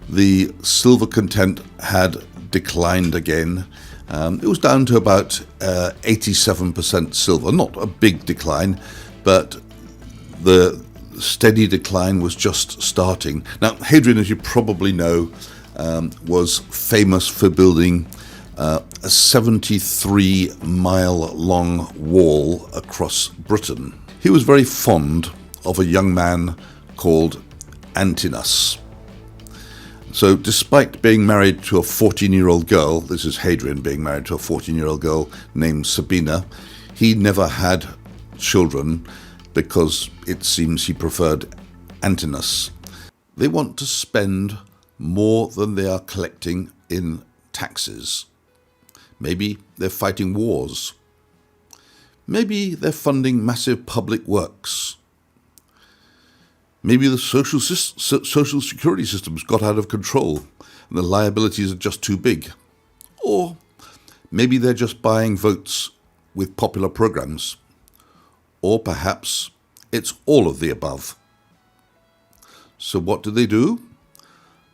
the silver content had declined again. It was down to about 87% silver. Not a big decline, but the steady decline was just starting. Now, Hadrian, as you probably know, was famous for building a 73-mile-long wall across Britain. He was very fond of a young man called Antinous. So despite being married to a 14-year-old girl, this is Hadrian being married to a 14-year-old girl named Sabina, he never had children because it seems he preferred Antinous. They want to spend more than they are collecting in taxes. Maybe they're fighting wars. Maybe they're funding massive public works. Maybe the social security system's got out of control and the liabilities are just too big. Or maybe they're just buying votes with popular programs. Or perhaps it's all of the above. So what do?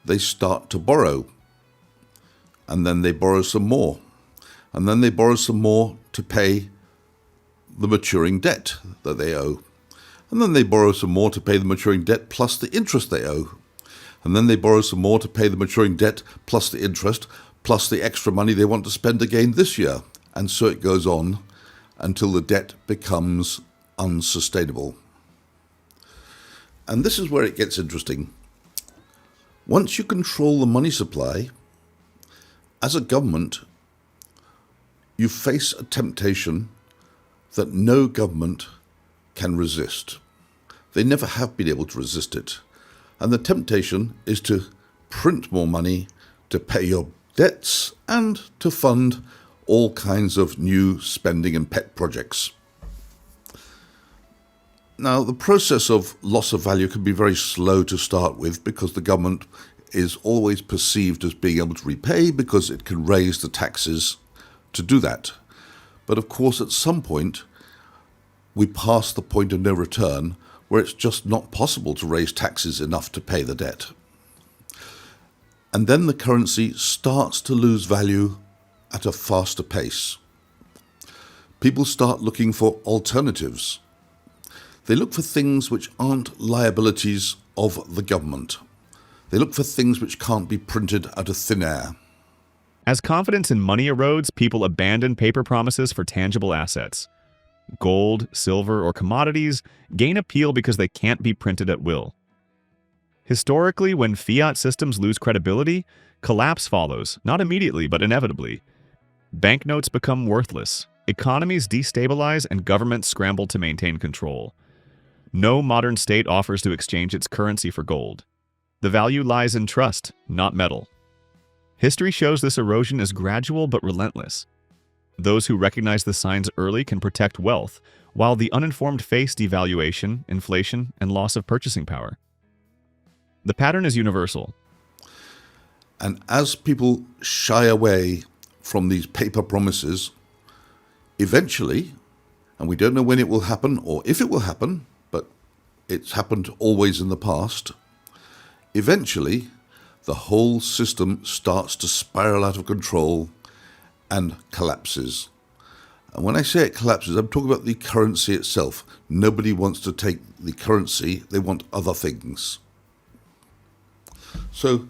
They start to borrow. And then they borrow some more. And then they borrow some more to pay the maturing debt that they owe. And then they borrow some more to pay the maturing debt plus the interest they owe. And then they borrow some more to pay the maturing debt plus the interest plus the extra money they want to spend again this year. And so it goes on until the debt becomes unsustainable. And this is where it gets interesting. Once you control the money supply, as a government, you face a temptation that no government can resist. They never have been able to resist it. And the temptation is to print more money to pay your debts and to fund all kinds of new spending and pet projects. Now, the process of loss of value can be very slow to start with because the government is always perceived as being able to repay because it can raise the taxes to do that. But of course, at some point, we pass the point of no return where it's just not possible to raise taxes enough to pay the debt. And then the currency starts to lose value at a faster pace. People start looking for alternatives. They look for things which aren't liabilities of the government. They look for things which can't be printed out of thin air. As confidence in money erodes, people abandon paper promises for tangible assets. Gold, silver, or commodities gain appeal because they can't be printed at will. Historically, when fiat systems lose credibility, collapse follows, not immediately but inevitably. Banknotes become worthless, economies destabilize, and governments scramble to maintain control. No modern state offers to exchange its currency for gold. The value lies in trust, not metal. History shows this erosion is gradual but relentless. Those who recognize the signs early can protect wealth, while the uninformed face devaluation, inflation, and loss of purchasing power. The pattern is universal. And as people shy away from these paper promises, eventually, and we don't know when it will happen or if it will happen, but it's happened always in the past, eventually the whole system starts to spiral out of control and collapses. And when I say it collapses, I'm talking about the currency itself. Nobody wants to take the currency, they want other things. So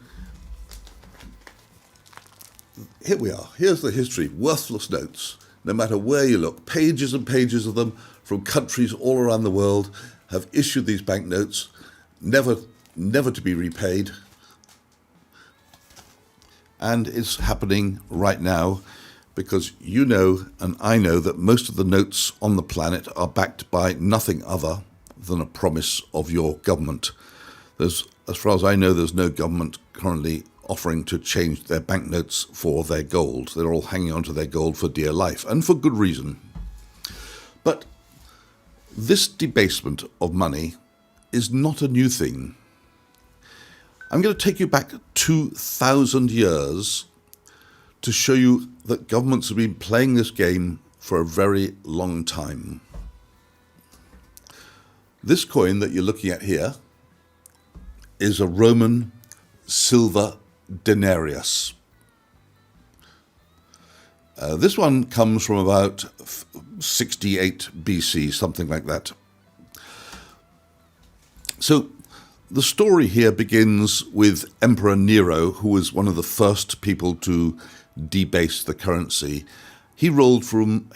here we are. Here's the history. Worthless notes. No matter where you look, pages and pages of them from countries all around the world have issued these banknotes, never to be repaid. And it's happening right now because you know and I know that most of the notes on the planet are backed by nothing other than a promise of your government. As far as I know, there's no government currently offering to change their banknotes for their gold. They're all hanging on to their gold for dear life, and for good reason. But this debasement of money is not a new thing. I'm going to take you back 2,000 years to show you that governments have been playing this game for a very long time. This coin that you're looking at here is a Roman silver denarius. This one comes from about 68 BC, something like that. So the story here begins with Emperor Nero, who was one of the first people to debase the currency. He ruled from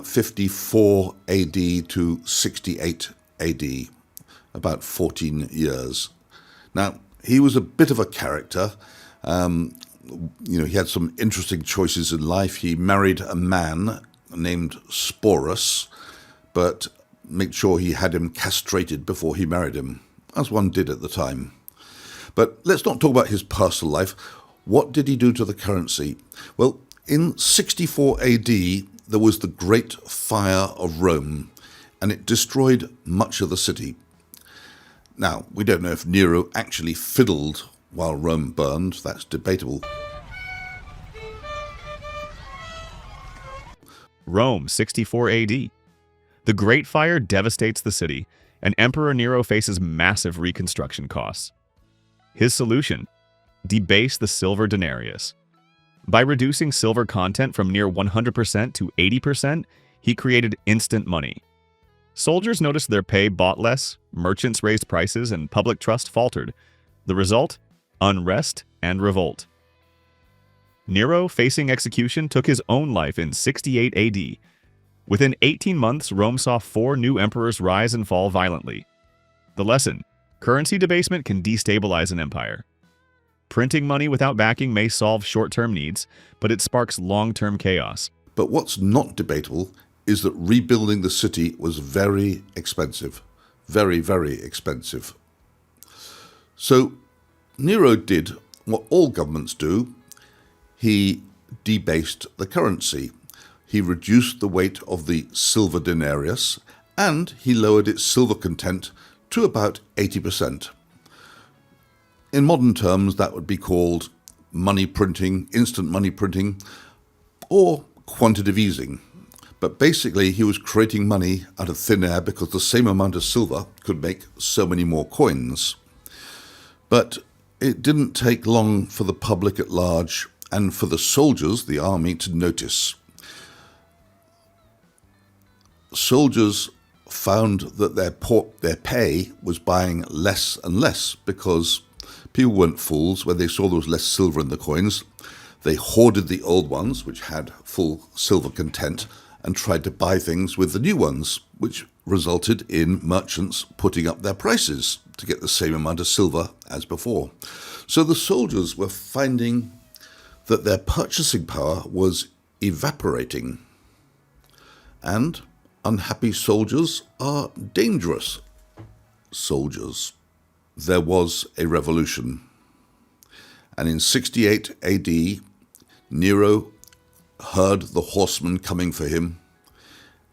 54 AD to 68 AD, about 14 years. Now, he was a bit of a character. He had some interesting choices in life. He married a man named Sporus, but made sure he had him castrated before he married him, as one did at the time. But let's not talk about his personal life. What did he do to the currency? Well, in 64 AD, there was the Great Fire of Rome, and it destroyed much of the city. Now, we don't know if Nero actually fiddled while Rome burned. That's debatable. Rome, 64 AD. The Great Fire devastates the city, and Emperor Nero faces massive reconstruction costs. His solution? Debase the silver denarius. By reducing silver content from near 100% to 80%, he created instant money. Soldiers noticed their pay bought less, merchants raised prices, and public trust faltered. The result? Unrest and revolt. Nero, facing execution, took his own life in 68 AD. Within 18 months, Rome saw 4 new emperors rise and fall violently. The lesson: currency debasement can destabilize an empire. Printing money without backing may solve short-term needs, but it sparks long-term chaos. But what's not debatable is that rebuilding the city was very expensive. Very, very expensive. So Nero did what all governments do. He debased the currency. He reduced the weight of the silver denarius, and he lowered its silver content to about 80%. In modern terms, that would be called money printing, instant money printing, or quantitative easing. But basically, he was creating money out of thin air because the same amount of silver could make so many more coins. But it didn't take long for the public at large and for the soldiers, the army, to notice. Soldiers found that their pay was buying less and less because people weren't fools. When they saw there was less silver in the coins, they hoarded the old ones, which had full silver content, and tried to buy things with the new ones, which resulted in merchants putting up their prices to get the same amount of silver as before. So the soldiers were finding that their purchasing power was evaporating. And unhappy soldiers are dangerous soldiers. There was a revolution. And in 68 AD, Nero heard the horsemen coming for him,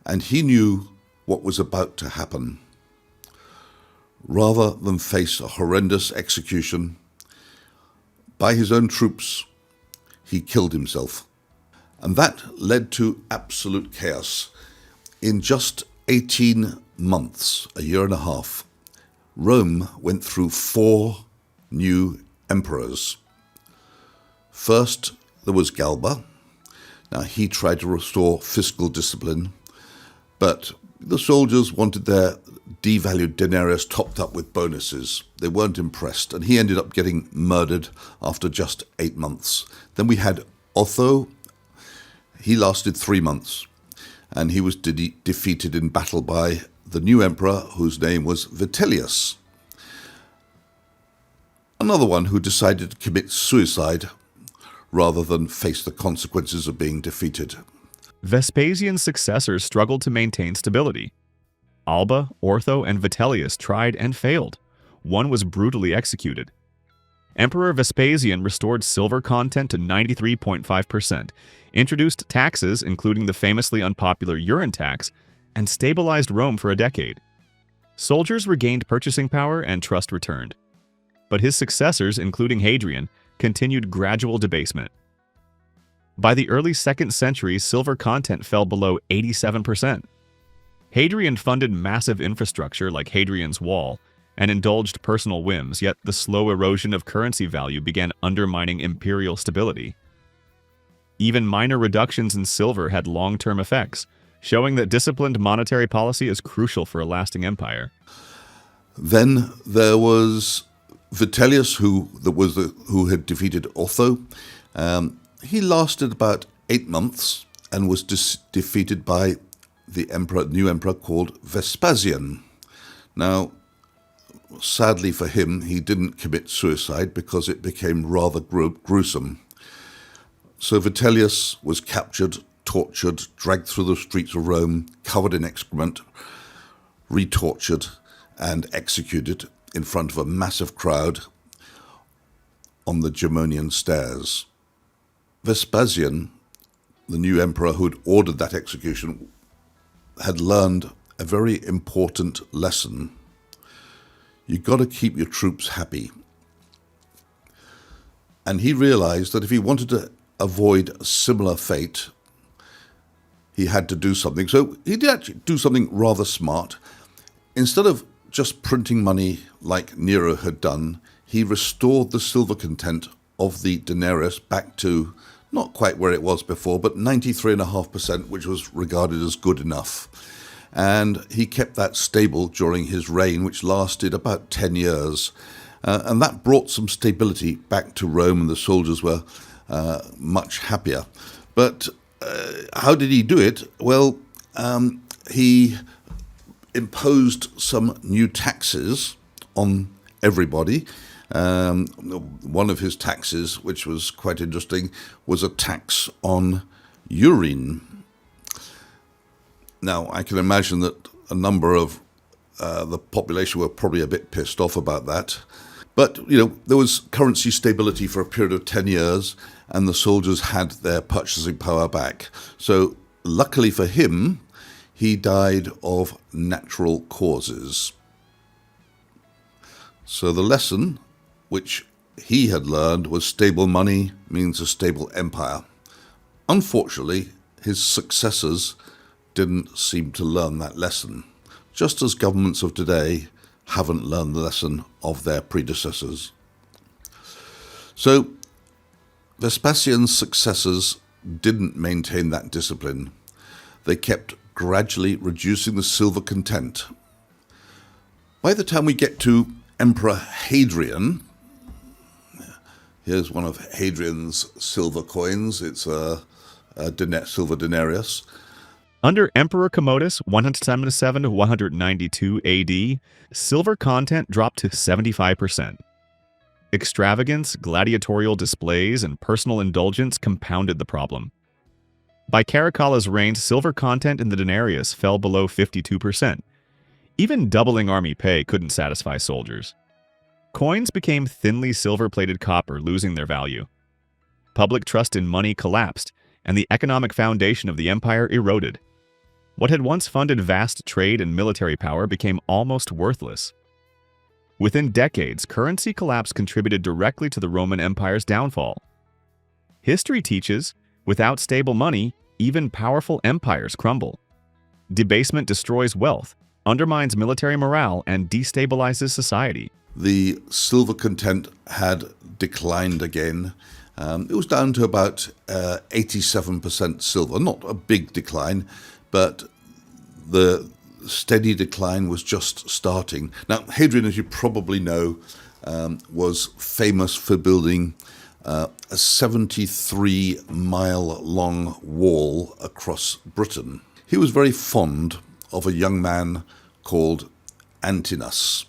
and he knew what was about to happen. Rather than face a horrendous execution by his own troops, he killed himself. And that led to absolute chaos. In just 18 months, a year and a half, Rome went through 4 new emperors. First, there was Galba. Now, he tried to restore fiscal discipline, but the soldiers wanted their devalued denarius topped up with bonuses. They weren't impressed, and he ended up getting murdered after just 8 months. Then we had Otho. He lasted 3 months, and he was defeated in battle by the new emperor, whose name was Vitellius. Another one who decided to commit suicide rather than face the consequences of being defeated. Vespasian's successors struggled to maintain stability. Alba, Otho, and Vitellius tried and failed. One was brutally executed. Emperor Vespasian restored silver content to 93.5%, introduced taxes, including the famously unpopular urine tax, and stabilized Rome for a decade. Soldiers regained purchasing power and trust returned. But his successors, including Hadrian, continued gradual debasement. By the early 2nd century, silver content fell below 87%. Hadrian funded massive infrastructure like Hadrian's Wall, and indulged personal whims, yet the slow erosion of currency value began undermining imperial stability. Even minor reductions in silver had long-term effects, showing that disciplined monetary policy is crucial for a lasting empire. Then there was Vitellius, who had defeated Otho. He lasted about 8 months and was defeated by the new emperor called Vespasian. Now, sadly for him, he didn't commit suicide because it became rather gruesome. So Vitellius was captured, tortured, dragged through the streets of Rome, covered in excrement, retortured, and executed in front of a massive crowd on the Gemonian stairs. Vespasian, the new emperor who had ordered that execution, had learned a very important lesson. You've got to keep your troops happy. And he realized that if he wanted to avoid a similar fate, he had to do something. So he did actually do something rather smart. Instead of just printing money like Nero had done, he restored the silver content of the denarius back to not quite where it was before, but 93.5%, which was regarded as good enough. And he kept that stable during his reign, which lasted about 10 years. And that brought some stability back to Rome, and the soldiers were much happier. But how did he do it? Well, he imposed some new taxes on everybody. One of his taxes, which was quite interesting, was a tax on urine. Now, I can imagine that a number of the population were probably a bit pissed off about that. But, there was currency stability for a period of 10 years, and the soldiers had their purchasing power back. So, luckily for him, he died of natural causes. So the lesson which he had learned was stable money means a stable empire. Unfortunately, his successors didn't seem to learn that lesson, just as governments of today haven't learned the lesson of their predecessors. So Vespasian's successors didn't maintain that discipline. They kept gradually reducing the silver content. By the time we get to Emperor Hadrian, here's one of Hadrian's silver coins. It's a silver denarius. Under Emperor Commodus, 177 to 192 AD, silver content dropped to 75%. Extravagance, gladiatorial displays, and personal indulgence compounded the problem. By Caracalla's reign, silver content in the denarius fell below 52%. Even doubling army pay couldn't satisfy soldiers. Coins became thinly silver-plated copper, losing their value. Public trust in money collapsed, and the economic foundation of the empire eroded. What had once funded vast trade and military power became almost worthless. Within decades, currency collapse contributed directly to the Roman Empire's downfall. History teaches, without stable money, even powerful empires crumble. Debasement destroys wealth, undermines military morale, and destabilizes society. The silver content had declined again. It was down to about 87% silver. Not a big decline, but the steady decline was just starting. Now, Hadrian, as you probably know, was famous for building a 73-mile-long wall across Britain. He was very fond of a young man called Antinous.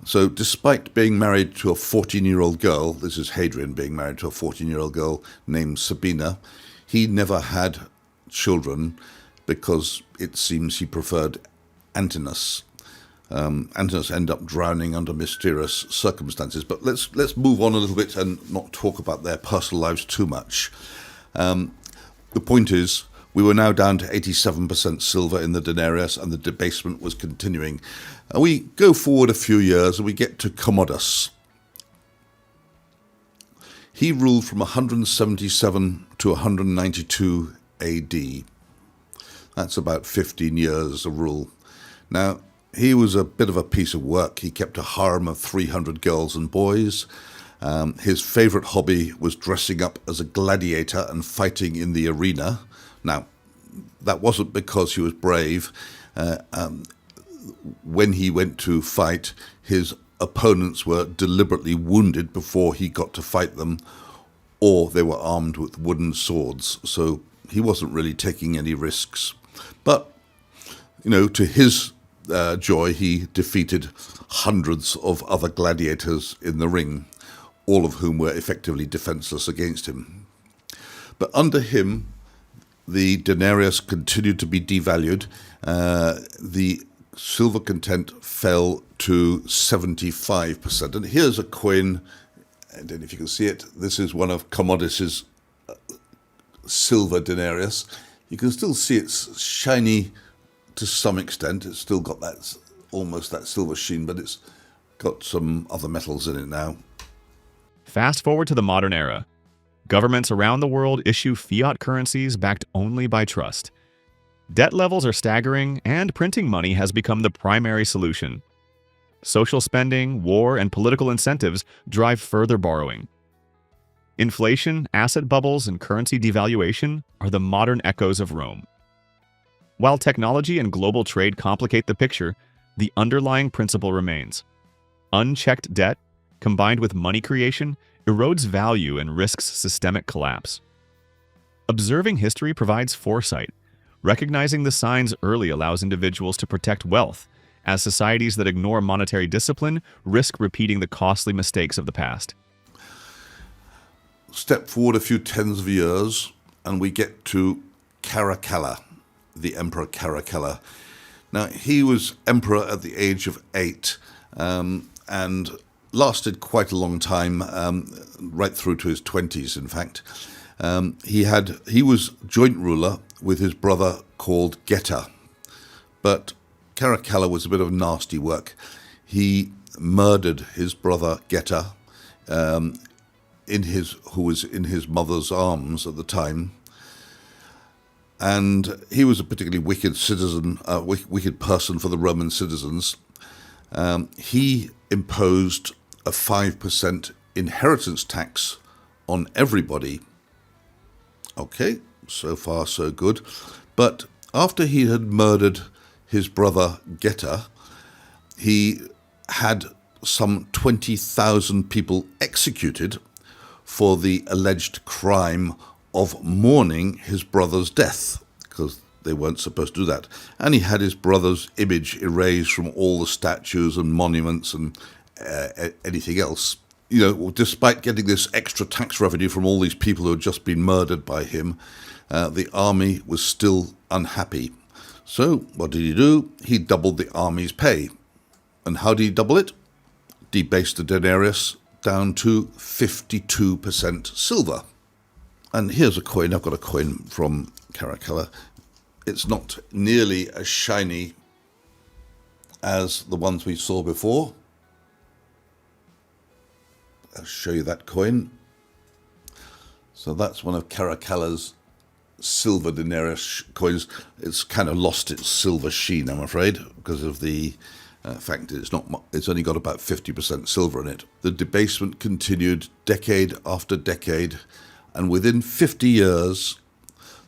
So despite being married to a 14-year-old girl, this is Hadrian being married to a 14-year-old girl named Sabina, he never had children because it seems he preferred Antinous. Antinous ended up drowning under mysterious circumstances. But let's move on a little bit and not talk about their personal lives too much. The point is, we were now down to 87% silver in the denarius, and the debasement was continuing. And we go forward a few years, and we get to Commodus. He ruled from 177 to 192 AD. That's about 15 years of rule. Now, He was a bit of a piece of work. He kept a harem of 300 girls and boys. His favorite hobby was dressing up as a gladiator and fighting in the arena. Now, that wasn't because he was brave. When he went to fight, his opponents were deliberately wounded before he got to fight them, or they were armed with wooden swords. So he wasn't really taking any risks. But, to his joy, he defeated hundreds of other gladiators in the ring, all of whom were effectively defenseless against him. But under him, the denarius continued to be devalued. The silver content fell to 75%. And here's a coin, I don't know if you can see it. This is one of Commodus's silver denarius. You can still see it's shiny to some extent. It's still got that almost that silver sheen, but it's got some other metals in it now. Fast forward to the modern era. Governments around the world issue fiat currencies backed only by trust. Debt levels are staggering, and printing money has become the primary solution. Social spending, war, and political incentives drive further borrowing. Inflation, asset bubbles, and currency devaluation are the modern echoes of Rome. While technology and global trade complicate the picture, the underlying principle remains. Unchecked debt, combined with money creation, erodes value and risks systemic collapse. Observing history provides foresight. Recognizing the signs early allows individuals to protect wealth, as societies that ignore monetary discipline risk repeating the costly mistakes of the past. Step forward a few tens of years, and we get to Caracalla, the Emperor Caracalla. Now, he was emperor at the age of 8, and lasted quite a long time, right through to his 20s, in fact. He was joint ruler with his brother called Geta, but Caracalla was a bit of nasty work. He murdered his brother Geta, who was in his mother's arms at the time, and he was a particularly wicked citizen, wicked person for the Roman citizens. He imposed a 5% inheritance tax on everybody. Okay, so far so good. But after he had murdered his brother Geta, he had some 20,000 people executed for the alleged crime of mourning his brother's death, because they weren't supposed to do that. And he had his brother's image erased from all the statues and monuments and anything else. Despite getting this extra tax revenue from all these people who had just been murdered by him, the army was still unhappy. So what did he do? He doubled the army's pay. And how did he double it? Debased the denarius down to 52% silver. And here's a coin. I've got a coin from Caracalla. It's not nearly as shiny as the ones we saw before. I'll show you that coin. So that's one of Caracalla's silver denarius coins. It's kind of lost its silver sheen, I'm afraid, because of the fact that it's only got about 50% silver in it. The debasement continued decade after decade, and within 50 years,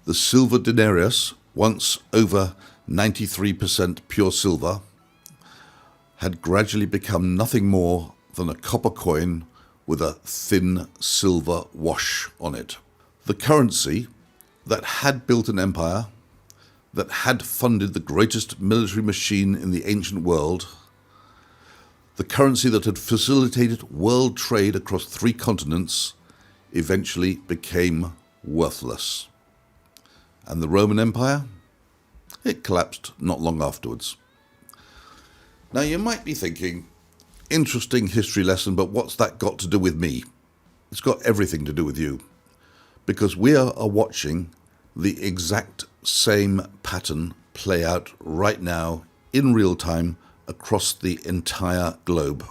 the silver denarius, once over 93% pure silver, had gradually become nothing more than a copper coin with a thin silver wash on it. The currency that had built an empire, that had funded the greatest military machine in the ancient world, the currency that had facilitated world trade across 3 continents, eventually became worthless. And the Roman Empire? It collapsed not long afterwards. Now you might be thinking, interesting history lesson, but what's that got to do with me? It's got everything to do with you, because we are watching the exact same pattern play out right now in real time across the entire globe.